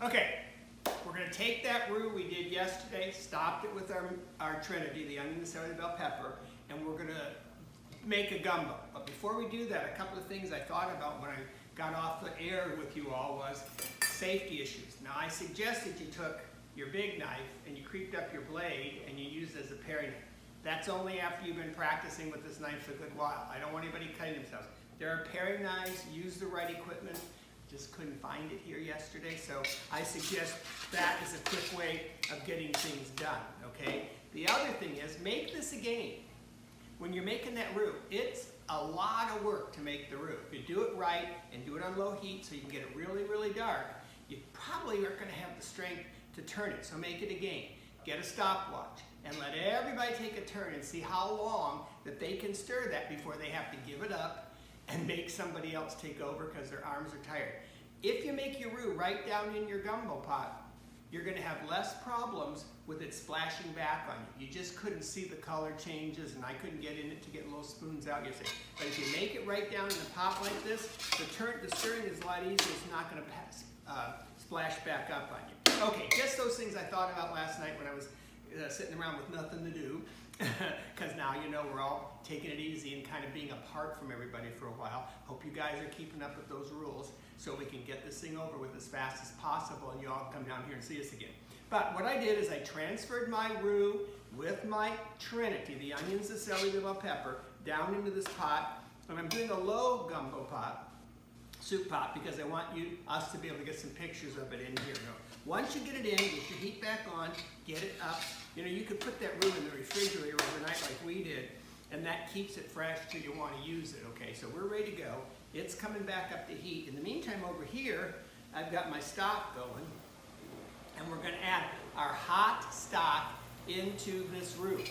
Okay, we're going to take that roux we did yesterday, stopped it with our Trinity, the onion, the celery, the bell pepper, and we're going to make a gumbo. But before we do that, a couple of things I thought about when I got off the air with you all was safety issues. Now I suggested you took your big knife and you creeped up your blade and you used it as a paring knife. That's only after you've been practicing with this knife for a good while. I don't want anybody cutting themselves. There are paring knives, use the right equipment. Just couldn't find it here yesterday, so I suggest that is a quick way of getting things done, okay? The other thing is, make this a game. When you're making that roux, it's a lot of work to make the roux. If you do it right and do it on low heat so you can get it really, really dark, you probably aren't going to have the strength to turn it, so make it a game. Get a stopwatch and let everybody take a turn and see how long that they can stir that before they have to give it up and make somebody else take over because their arms are tired. If you make your roux right down in your gumbo pot, you're going to have less problems with it splashing back on you. You just couldn't see the color changes, and I couldn't get in it to get little spoons out yesterday. But if you make it right down in the pot like this, the stirring is a lot easier. It's not going to splash back up on you. Okay, just those things I thought about last night when I was sitting around with nothing to do. Because now you know we're all taking it easy and kind of being apart from everybody for a while. Hope you guys are keeping up with those rules so we can get this thing over with as fast as possible and you all come down here and see us again. But what I did is I transferred my roux with my Trinity, the onions, the celery, the bell pepper, down into this pot. And I'm doing a low gumbo pot, soup pot, because I want us to be able to get some pictures of it in here. Once you get it in, get your heat back on, get it up. You know, you could put that roux in the refrigerator overnight like we did, and that keeps it fresh till you want to use it. Okay, so we're ready to go. It's coming back up to heat. In the meantime, over here, I've got my stock going, and we're going to add our hot stock into this roux.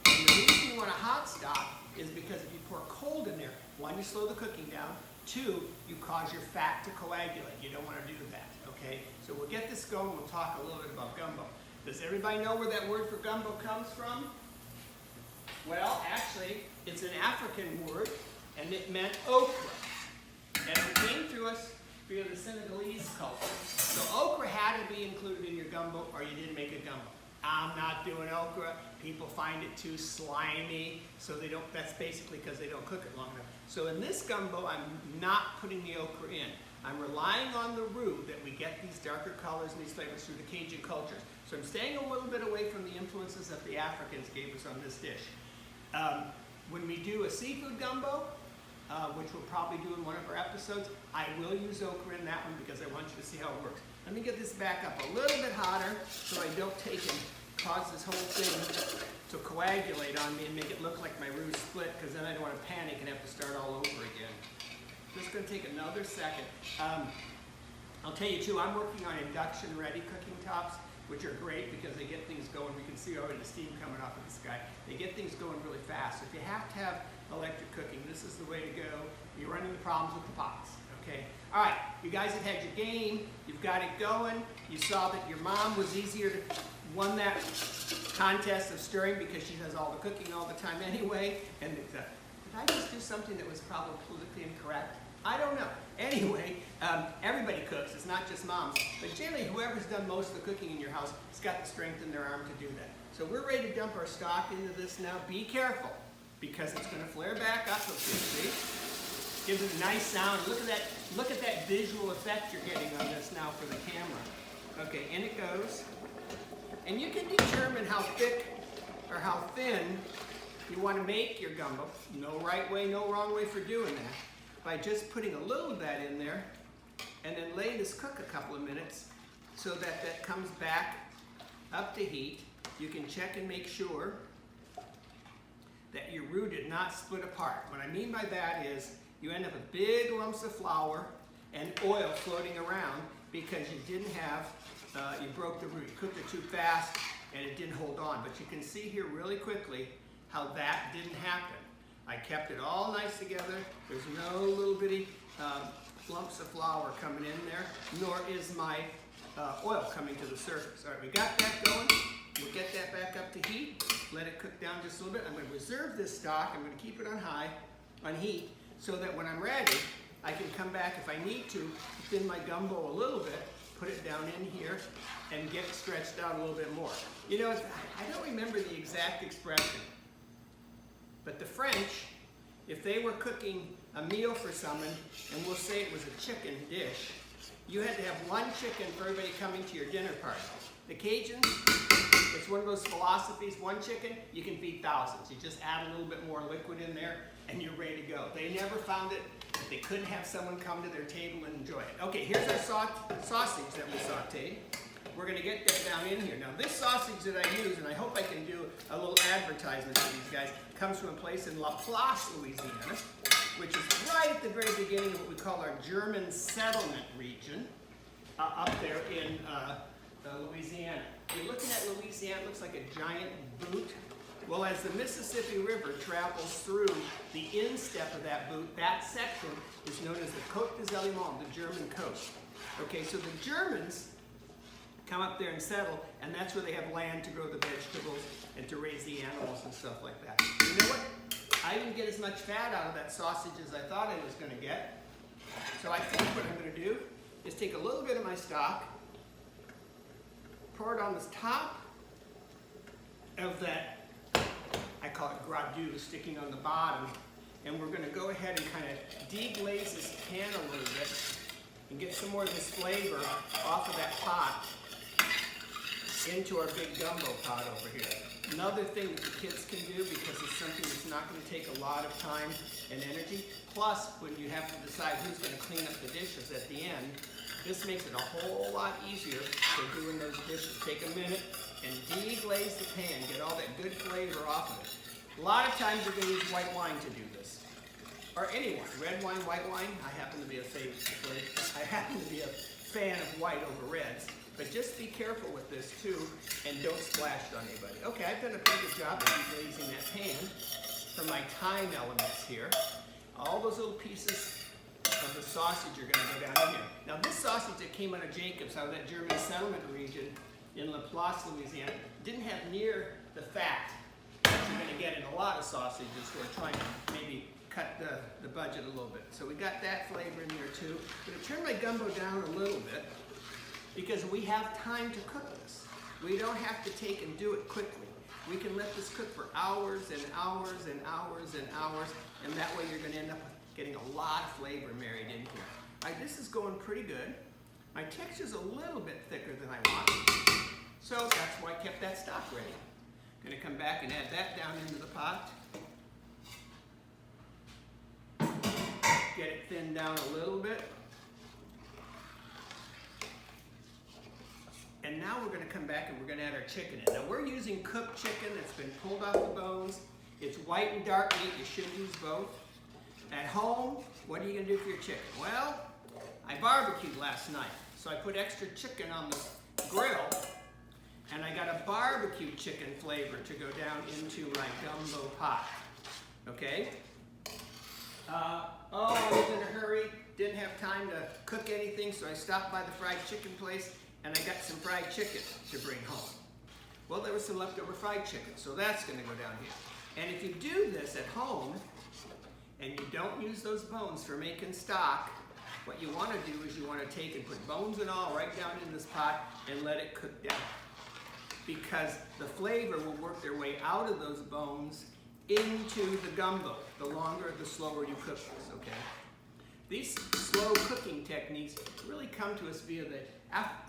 And the reason you want a hot stock is because if you pour cold in there, one, you slow the cooking down. Two, you cause your fat to coagulate. You don't want to do that, okay? So we'll get this going. We'll talk a little bit about gumbo. Does everybody know where that word for gumbo comes from? Well, actually, it's an African word, and it meant okra. And it came to us via the Senegalese culture. So okra had to be included in your gumbo, or you didn't make a gumbo. I'm not doing okra. People find it too slimy, so they don't. That's basically because they don't cook it long enough. So in this gumbo, I'm not putting the okra in. I'm relying on the roux that we get these darker colors and these flavors through the Cajun cultures. So I'm staying a little bit away from the influences that the Africans gave us on this dish. When we do a seafood gumbo, which we'll probably do in one of our episodes, I will use okra in that one because I want you to see how it works. Let me get this back up a little bit hotter so I don't take and cause this whole thing to coagulate on me and make it look like my roux split, because then I don't want to panic and have to start all over again. Just going to take another second. I'll tell you too, I'm working on induction ready cooking tops, which are great because they get things going. We can see already the steam coming off of this guy. They get things going really fast. If you have to have electric cooking, this is the way to go. You're running the problems with the pots, okay? All right, you guys have had your game. You've got it going. You saw that your mom was won that contest of stirring because she does all the cooking all the time anyway. And did I just do something that was probably politically incorrect? I don't know. Anyway, everybody cooks. It's not just moms. But generally, whoever's done most of the cooking in your house has got the strength in their arm to do that. So we're ready to dump our stock into this now. Be careful, because it's going to flare back up. Okay, see? Gives it a nice sound. Look at that visual effect you're getting on this now for the camera. Okay, in it goes. And you can determine how thick or how thin you want to make your gumbo. No right way, no wrong way for doing that. By just putting a little of that in there and then letting this cook a couple of minutes so that that comes back up to heat. You can check and make sure that your roux did not split apart. What I mean by that is you end up with big lumps of flour and oil floating around because you didn't have, you broke the roux. You cooked it too fast and it didn't hold on. But you can see here really quickly how that didn't happen. I kept it all nice together. There's no little bitty lumps of flour coming in there, nor is my oil coming to the surface. All right, we got that going. We'll get that back up to heat. Let it cook down just a little bit. I'm going to reserve this stock. I'm going to keep it on heat, so that when I'm ready, I can come back if I need to thin my gumbo a little bit, put it down in here and get it stretched out a little bit more. You know, I don't remember the exact expression, but the French, if they were cooking a meal for someone, and we'll say it was a chicken dish, you had to have one chicken for everybody coming to your dinner party. The Cajuns, it's one of those philosophies, one chicken, you can feed thousands. You just add a little bit more liquid in there and you're ready to go. They never found it that they couldn't have someone come to their table and enjoy it. Okay, here's our sausage that we sauteed. We're gonna get that down in here. Now this sausage that I use, and I hope I can do a little advertisement for these guys, comes from a place in La Place, Louisiana, which is right at the very beginning of what we call our German settlement region, up there in Louisiana. You're looking at Louisiana, it looks like a giant boot. Well, as the Mississippi River travels through the instep of that boot, that section is known as the Côte des Aliments, the German coast. Okay, so the Germans come up there and settle, and that's where they have land to grow the vegetables and to raise the animals and stuff like that. You know what? I didn't get as much fat out of that sausage as I thought I was going to get. So I think what I'm going to do is take a little bit of my stock, pour it on the top of that, I call it gras sticking on the bottom, and we're going to go ahead and kind of deglaze this pan a little bit and get some more of this flavor off of that pot into our big gumbo pot over here. Another thing that the kids can do, because it's something that's not going to take a lot of time and energy, plus when you have to decide who's going to clean up the dishes at the end, this makes it a whole lot easier for doing those dishes. Take a minute and deglaze the pan, get all that good flavor off of it. A lot of times you're going to use white wine to do this. Or any wine, red wine, white wine. I happen to be a fan of white over reds. But just be careful with this too, and don't splash it on anybody. Okay, I've done a pretty good job of deglazing that pan for my thyme elements here. All those little pieces of the sausage are going to go down in here. Now this sausage that came out of Jacobs, out of that German settlement region in La Place, Louisiana, didn't have near the fat that you're going to get in a lot of sausages who are trying to maybe cut the budget a little bit. So we got that flavor in there too. I'm going to turn my gumbo down a little bit, because we have time to cook this. We don't have to take and do it quickly. We can let this cook for hours and hours and hours and hours, and that way you're going to end up getting a lot of flavor married in here. All right, this is going pretty good. My texture's a little bit thicker than I want, so that's why I kept that stock ready. I'm going to come back and add that down into the pot. Get it thinned down a little bit. And now we're going to come back and we're going to add our chicken in. Now we're using cooked chicken that's been pulled off the bones. It's white and dark meat. You should use both. At home, what are you going to do for your chicken? Well, I barbecued last night. So I put extra chicken on the grill, and I got a barbecue chicken flavor to go down into my gumbo pot. Okay? I was in a hurry, didn't have time to cook anything, so I stopped by the fried chicken place and I got some fried chicken to bring home. Well, there was some leftover fried chicken, so that's going to go down here. And if you do this at home and you don't use those bones for making stock, what you want to do is you want to take and put bones and all right down in this pot and let it cook down. Because the flavor will work their way out of those bones into the gumbo, the longer, the slower you cook this, okay? These slow cooking techniques really come to us via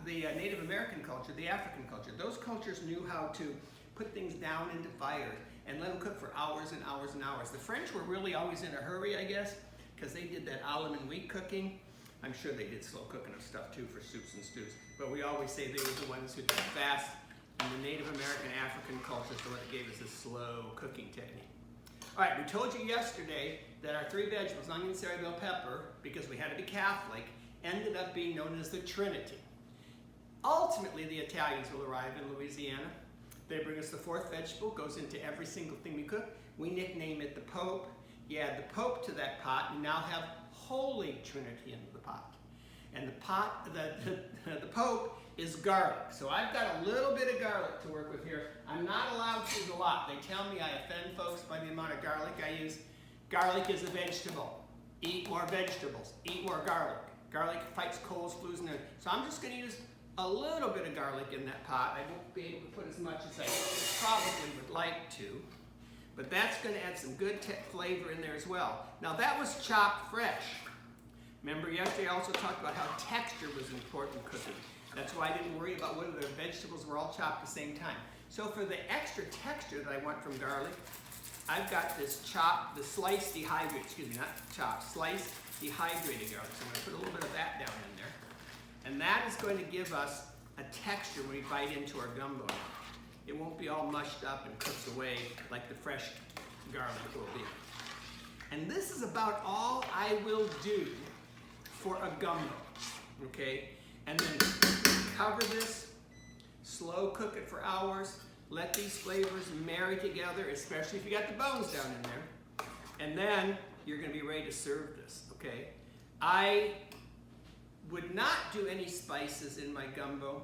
the Native American culture, the African culture. Those cultures knew how to put things down into fires and let them cook for hours and hours and hours. The French were really always in a hurry, I guess, because they did that almond wheat cooking. I'm sure they did slow cooking of stuff too for soups and stews, but we always say they were the ones who did fast, and the Native American African culture is the one that gave us this slow cooking technique. All right, we told you yesterday that our three vegetables, onion, celery, bell pepper, because we had to be Catholic, ended up being known as the Trinity. Ultimately, the Italians will arrive in Louisiana. They bring us the fourth vegetable, goes into every single thing we cook. We nickname it the Pope. You add the Pope to that pot, you now have Holy Trinity into the pot. And the Pope is garlic. So I've got a little bit of garlic to work with here. I'm not allowed to use a lot. They tell me I offend folks by the amount of garlic I use. Garlic is a vegetable. Eat more vegetables. Eat more garlic. Garlic fights colds, flus, and everything. So I'm just going to use a little bit of garlic in that pot. I won't be able to put as much as I probably would like to, but that's going to add some good flavor in there as well. Now that was chopped fresh. Remember yesterday I also talked about how texture was important in cooking. That's why I didn't worry about whether the vegetables were all chopped at the same time. So for the extra texture that I want from garlic, I've got this sliced dehydrated, sliced dehydrated garlic. So I'm going to put a little bit of that down in there. And that is going to give us a texture when we bite into our gumbo. It won't be all mushed up and cooked away like the fresh garlic will be. And this is about all I will do for a gumbo, okay? And then cover this, slow cook it for hours, let these flavors marry together, especially if you got the bones down in there. And then you're gonna be ready to serve this, okay? I would not do any spices in my gumbo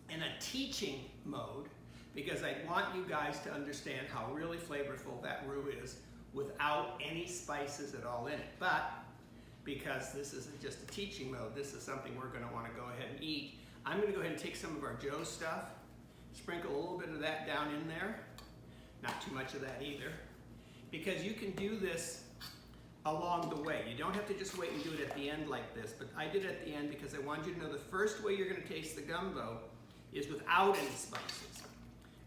in a teaching mode because I want you guys to understand how really flavorful that roux is without any spices at all in it. But because this isn't just a teaching mode, this is something we're going to want to go ahead and eat. I'm going to go ahead and take some of our Joe stuff, sprinkle a little bit of that down in there, not too much of that either, because you can do this along the way. You don't have to just wait and do it at the end like this, but I did it at the end because I wanted you to know the first way you're going to taste the gumbo is without any spices.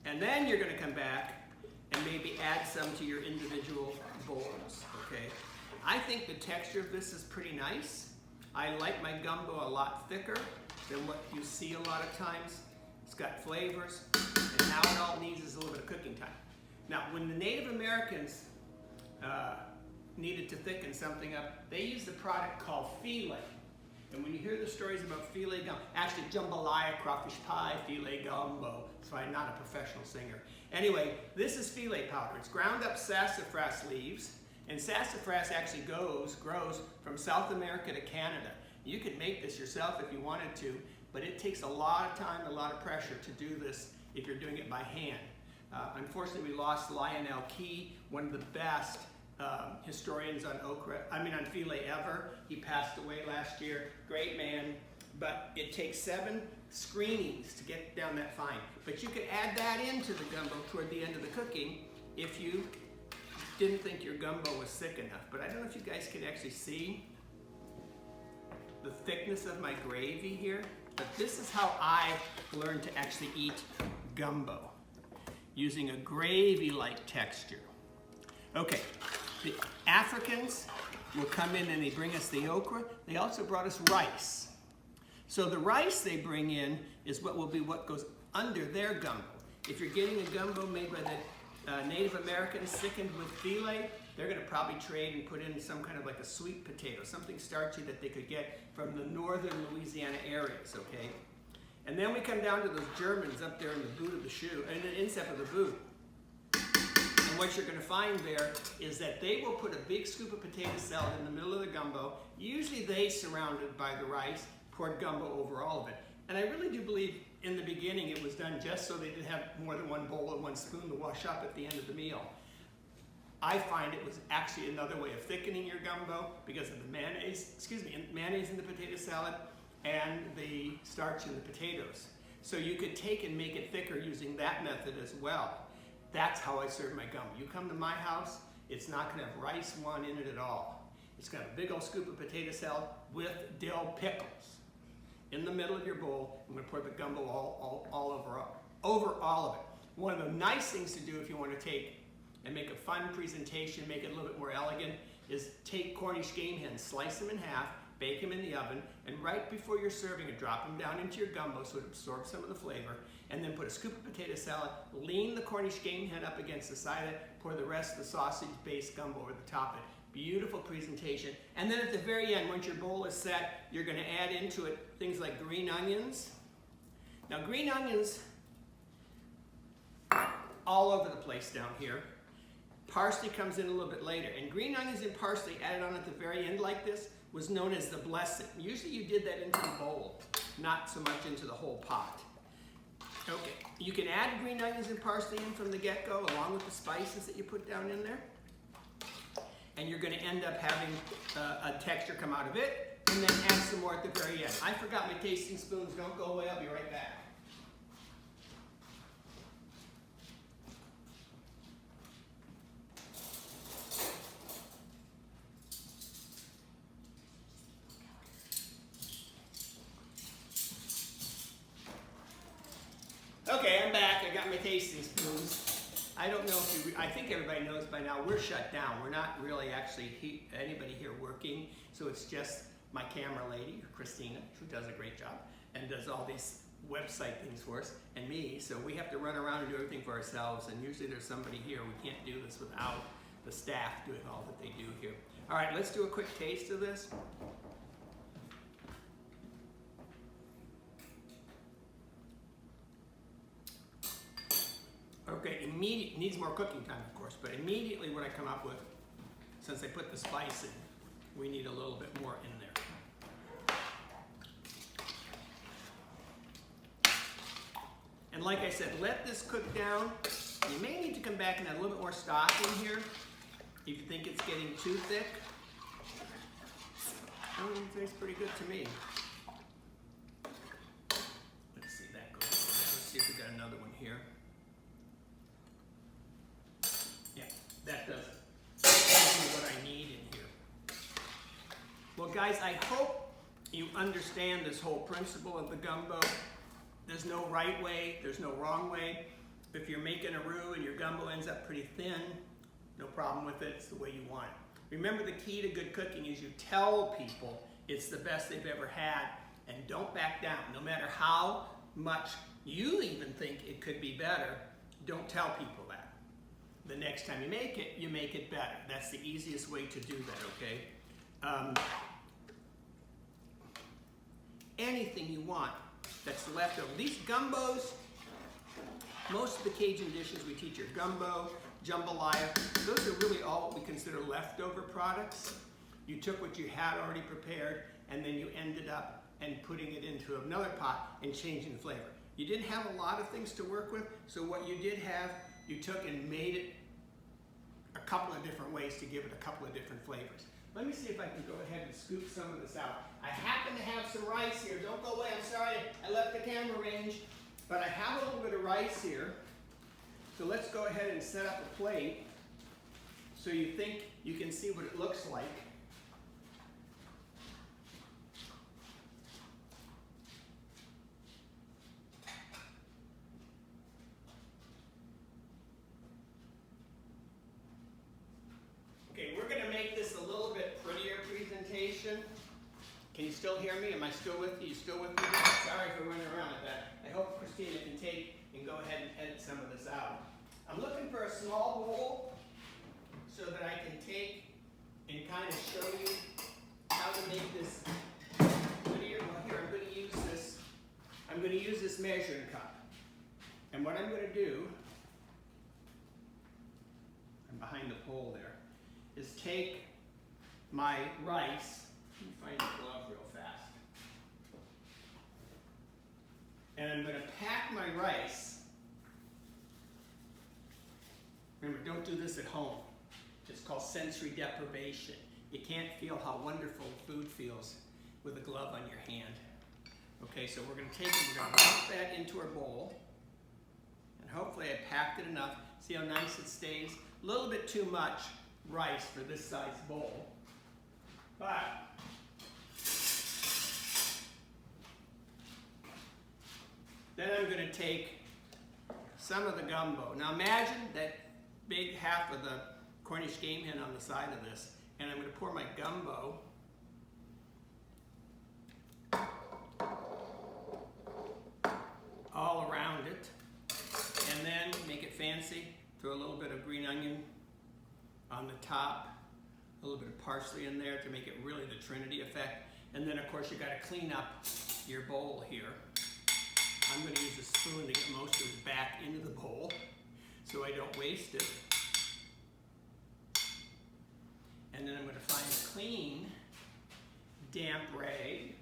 And then you're going to come back and maybe add some to your individual bowls, okay? I think the texture of this is pretty nice. I like my gumbo a lot thicker than what you see a lot of times. It's got flavors, and now it all needs is a little bit of cooking time. Now, when the Native Americans needed to thicken something up, they used a product called filet. And when you hear the stories about filet gumbo, actually jambalaya, crawfish pie, filet gumbo, so I'm not a professional singer. Anyway, this is filet powder. It's ground up sassafras leaves, and sassafras actually grows from South America to Canada. You could make this yourself if you wanted to, but it takes a lot of time, a lot of pressure to do this if you're doing it by hand. Unfortunately, we lost Lionel Key, one of the best historians on filet ever. He passed away last year. Great man, but it takes 7 screenings to get down that fine. But you could add that into the gumbo toward the end of the cooking if you didn't think your gumbo was thick enough. But I don't know if you guys can actually see the thickness of my gravy here, but this is how I learned to actually eat gumbo, using a gravy-like texture. Okay, the Africans will come in and they bring us the okra. They also brought us rice. So the rice they bring in is what goes under their gumbo. If you're getting a gumbo made by the Native Americans thickened with filet, they're going to probably trade and put in some kind of like a sweet potato, something starchy that they could get from the northern Louisiana areas, okay? And then we come down to those Germans up there in the boot of the shoe, in the instep of the boot. And what you're going to find there is that they will put a big scoop of potato salad in the middle of the gumbo. Usually they, surrounded by the rice, poured gumbo over all of it. And I really do believe in the beginning it was done just so they didn't have more than one bowl and one spoon to wash up at the end of the meal. I find it was actually another way of thickening your gumbo because of the mayonnaise in the potato salad and the starch in the potatoes. So you could take and make it thicker using that method as well. That's how I serve my gumbo. You come to my house, it's not going to have rice one in it at all. It's got a big old scoop of potato salad with dill pickles. In the middle of your bowl, I'm going to pour the gumbo all over all of it. One of the nice things to do if you want to take and make a fun presentation, make it a little bit more elegant, is take Cornish game hens, slice them in half, bake them in the oven, and right before you're serving it, drop them down into your gumbo so it absorbs some of the flavor, and then put a scoop of potato salad, lean the Cornish game hen up against the side of it, pour the rest of the sausage-based gumbo over the top of it. Beautiful presentation. And then at the very end, once your bowl is set, you're going to add into it things like green onions. Now green onions, all over the place down here. Parsley comes in a little bit later. And green onions and parsley added on at the very end like this was known as the blessing. Usually you did that into the bowl, not so much into the whole pot. Okay, you can add green onions and parsley in from the get-go along with the spices that you put down in there. And you're going to end up having a texture come out of it. and then add some more at the very end. I forgot my tasting spoons. Don't go away. I'll be right back. Okay, I'm back. I got my tasting spoons. I don't know if you, I think everybody knows by now, we're shut down. We're not really actually anybody here working, so it's just my camera lady, Christina, who does a great job and does all these website things for us, and me, so we have to run around and do everything for ourselves, and usually there's somebody here. We can't do this without the staff doing all that they do here. All right, let's do a quick taste of this. Okay, immediately, needs more cooking time, of course, but immediately what I come up with, since I put the spice in, we need a little bit more in there. And like I said, let this cook down. You may need to come back and add a little bit more stock in here if you think it's getting too thick. Oh, it tastes pretty good to me. Let's see, that goes in there. Let's see if we got another one here. That does it. That's what I need in here. Well, guys, I hope you understand this whole principle of the gumbo. There's no right way, there's no wrong way. If you're making a roux and your gumbo ends up pretty thin, no problem with it, it's the way you want it. Remember, the key to good cooking is you tell people it's the best they've ever had, and don't back down. No matter how much you even think it could be better, don't tell people that. The next time you make it better. That's the easiest way to do that, okay? Anything you want that's left over. These gumbos, most of the Cajun dishes we teach are gumbo, jambalaya. Those are really all what we consider leftover products. You took what you had already prepared, and then you ended up and putting it into another pot and changing the flavor. You didn't have a lot of things to work with, so what you did have, you took and made it a couple of different ways to give it a couple of different flavors. Let me see if I can go ahead and scoop some of this out. I happen to have some rice here. Don't go away, I'm sorry, I left the camera range, but I have a little bit of rice here. So let's go ahead and set up a plate so you think you can see what it looks like. Okay, we're going to make this a little bit prettier presentation. Can you still hear me? Am I still with you? You still with me? Sorry for running around with that. I hope Christina can take and go ahead and edit some of this out. I'm looking for a small bowl so that I can take and kind of show you how to make this prettier. Well, here I'm going to use this. I'm going to use this measuring cup. And what I'm going to do, I'm behind the pole there, is take my rice. Let me find the glove real fast. And I'm going to pack my rice. Remember, don't do this at home. It's called sensory deprivation. You can't feel how wonderful food feels with a glove on your hand. Okay, so we're going to take it, we're going to dump that into our bowl. And hopefully I packed it enough. See how nice it stays? A little bit too much rice for this size bowl. But then I'm going to take some of the gumbo. Now imagine that big half of the Cornish game hen on the side of this, and I'm going to pour my gumbo all around it, and then make it fancy. Throw a little bit of green onion on the top, a little bit of parsley in there to make it really the Trinity effect. And then of course you got to clean up your bowl here. I'm going to use a spoon to get most of it back into the bowl so I don't waste it. And then I'm going to find a clean, damp rag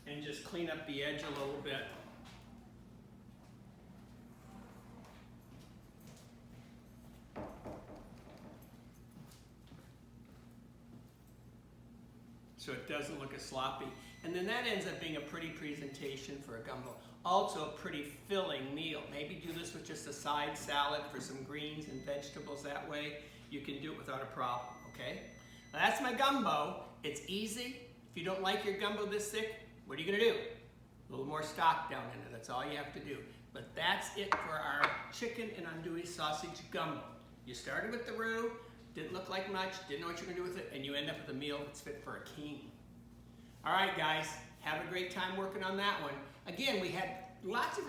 and just clean up the edge a little bit. as sloppy. And then that ends up being a pretty presentation for a gumbo. Also a pretty filling meal. Maybe do this with just a side salad for some greens and vegetables that way. You can do it without a problem, okay? Now that's my gumbo. It's easy. If you don't like your gumbo this thick, what are you gonna do? A little more stock down in it, that's all you have to do. But that's it for our chicken and andouille sausage gumbo. You started with the roux, didn't look like much, didn't know what you're gonna do with it, and you end up with a meal that's fit for a king. All right, guys, have a great time working on that one. Again, we had lots of